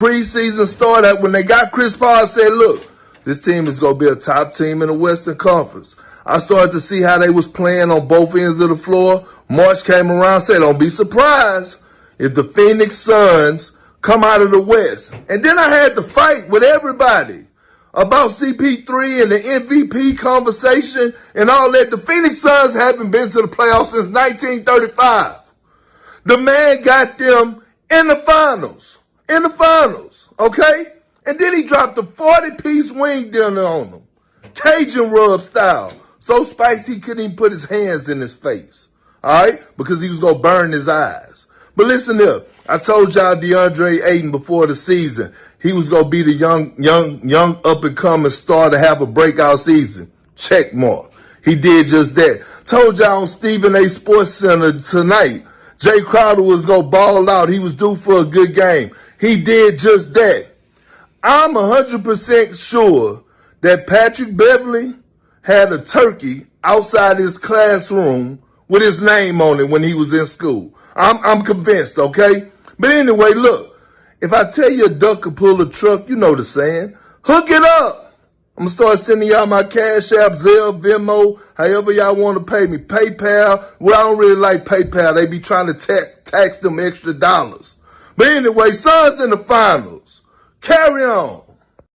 preseason started, when they got Chris Paul, I said, look, this team is going to be a top team in the Western Conference. I started to see how they was playing on both ends of the floor. March came around, said, don't be surprised if the Phoenix Suns come out of the West. And then I had to fight with everybody about CP3 and the MVP conversation and all that. The Phoenix Suns haven't been to the playoffs since 1935. The man got them in the finals. Okay? And then he dropped a 40-piece wing dinner on them. Cajun rub style. So spicy he couldn't even put his hands in his face. All right? Because he was going to burn his eyes. But listen here. I told y'all DeAndre Ayton before the season, he was going to be the young up-and-coming star to have a breakout season. Check mark. He did just that. Told y'all on Stephen A. Sports Center tonight, Jay Crowder was going to ball out. He was due for a good game. He did just that. I'm 100% sure that Patrick Beverly had a turkey outside his classroom with his name on it when he was in school. I'm convinced, okay? But anyway, look, if I tell you a duck could pull a truck, you know the saying. Hook it up. I'm going to start sending y'all my Cash App, Zelle, Venmo, however y'all want to pay me. PayPal. Well, I don't really like PayPal. They be trying to tax them extra dollars. But anyway, Suns in the finals. Carry on.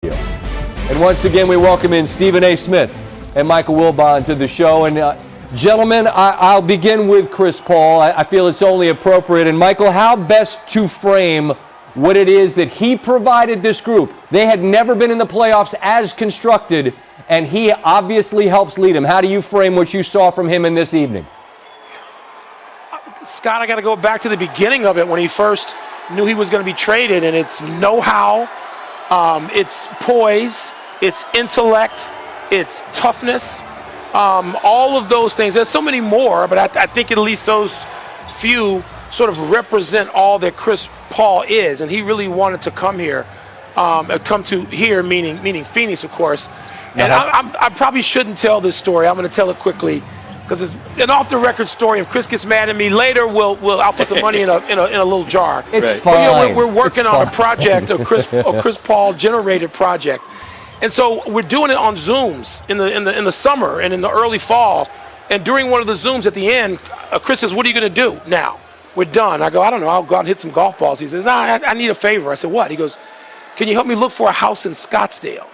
And once again, we welcome in Stephen A. Smith and Michael Wilbon to the show. And gentlemen, I'll begin with Chris Paul. I feel it's only appropriate. And Michael, how best to frame what it is that he provided this group? They had never been in the playoffs as constructed, and he obviously helps lead them. How do you frame what you saw from him in this evening? Scott, I got to go back to the beginning of it when he first knew he was going to be traded, and it's know-how, it's poise, it's intellect, it's toughness, all of those things. There's so many more, but I think at least those few sort of represent all that Chris Paul is, and he really wanted to come here, meaning Phoenix, of course. And I probably shouldn't tell this story. I'm going to tell it quickly because it's an off-the-record story. If Chris gets mad at me later, I'll put some money in a little jar. It's fine. We're working on a project, a Chris Paul generated project, and so we're doing it on Zooms in the summer and in the early fall. And during one of the Zooms at the end, Chris says, "What are you going to do now? We're done." I go, "I don't know. I'll go out and hit some golf balls." He says, "Nah, I need a favor." I said, "What?" He goes, "Can you help me look for a house in Scottsdale?"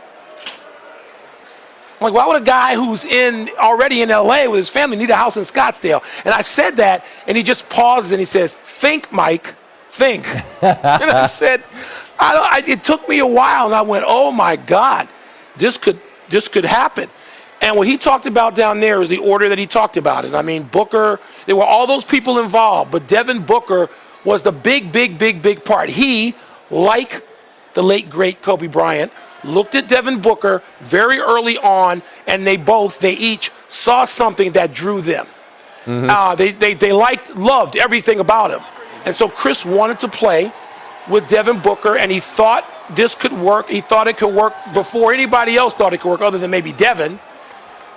I'm like, why would a guy who's already in LA with his family need a house in Scottsdale? And I said that, and he just pauses and he says, "Think, Mike, think." And I said, it took me a while, and I went, "Oh my God, this could happen." And what he talked about down there is the order that he talked about it. I mean, Booker, there were all those people involved, but Devin Booker was the big part. He, like the late, great Kobe Bryant, looked at Devin Booker very early on, and they each saw something that drew them. Mm-hmm. They loved everything about him. And so Chris wanted to play with Devin Booker, and he thought this could work. He thought it could work before anybody else thought it could work, other than maybe Devin.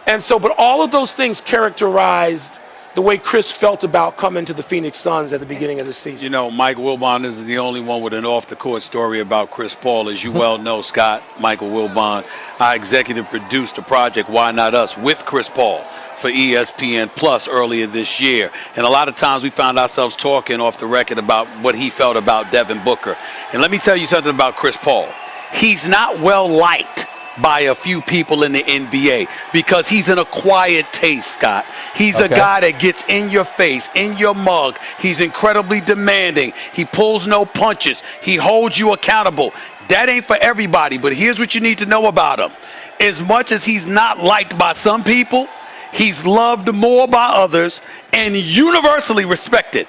And so, but all of those things characterized the way Chris felt about coming to the Phoenix Suns at the beginning of the season. You know, Mike Wilbon isn't the only one with an off-the-court story about Chris Paul. As you well know, Scott, Michael Wilbon, I executive produced a project, Why Not Us, with Chris Paul for ESPN Plus earlier this year. And a lot of times we found ourselves talking off the record about what he felt about Devin Booker. And let me tell you something about Chris Paul. He's not well liked by a few people in the NBA because he's an acquired taste, Scott. He's a guy that gets in your face, in your mug. He's incredibly demanding. He pulls no punches. He holds you accountable. That ain't for everybody, but here's what you need to know about him. As much as he's not liked by some people, he's loved more by others and universally respected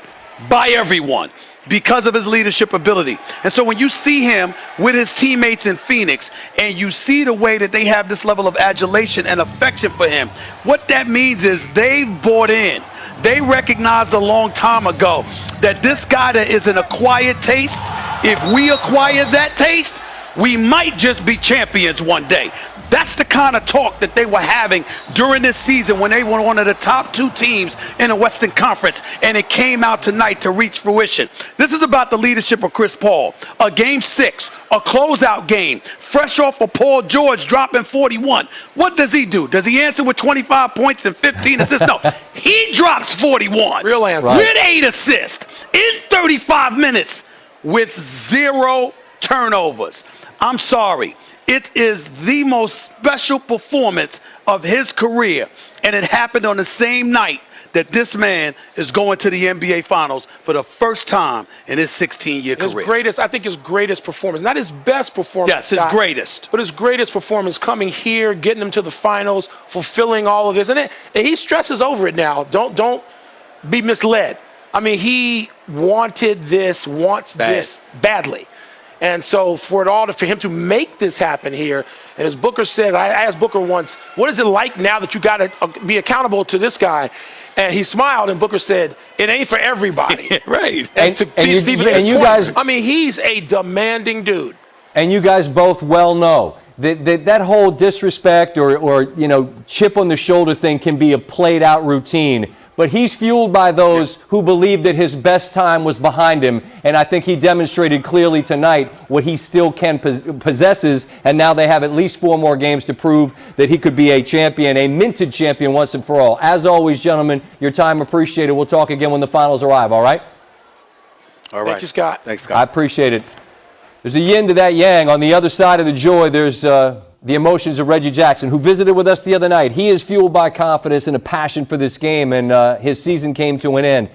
by everyone because of his leadership ability. And so when you see him with his teammates in Phoenix and you see the way that they have this level of adulation and affection for him, what that means is they've bought in. They recognized a long time ago that this guy that is an acquired taste, if we acquire that taste, We might just be champions one day. That's the kind of talk that they were having during this season when they were one of the top 2 teams in the Western Conference, and it came out tonight to reach fruition. This is about the leadership of Chris Paul. A game 6, a closeout game, fresh off of Paul George dropping 41. What does he do? Does he answer with 25 points and 15 assists? No, he drops 41. Real answer. Right. With 8 assists in 35 minutes with 0 turnovers. I'm sorry. It is the most special performance of his career, and it happened on the same night that this man is going to the NBA Finals for the first time in his 16-year career. I think his greatest performance, not his best performance. Yes, his greatest. But his greatest performance coming here, getting him to the finals, fulfilling all of this. And he stresses over it now. Don't be misled. I mean, he wants this badly. And so for him to make this happen here, and as Booker said, I asked Booker once, what is it like now that you got to be accountable to this guy? And he smiled, and Booker said, it ain't for everybody. Right. And to Stephen A's you point, guys, I mean, he's a demanding dude. And you guys both well know that whole disrespect or chip on the shoulder thing can be a played out routine. But he's fueled by those who believe that his best time was behind him. And I think he demonstrated clearly tonight what he still possesses. And now they have at least 4 more games to prove that he could be a champion, a minted champion once and for all. As always, gentlemen, your time appreciated. We'll talk again when the finals arrive, all right? All right. Thank you, Scott. Thanks, Scott. I appreciate it. There's a yin to that yang. On the other side of the joy, there's the emotions of Reggie Jackson, who visited with us the other night. He is fueled by confidence and a passion for this game, and his season came to an end.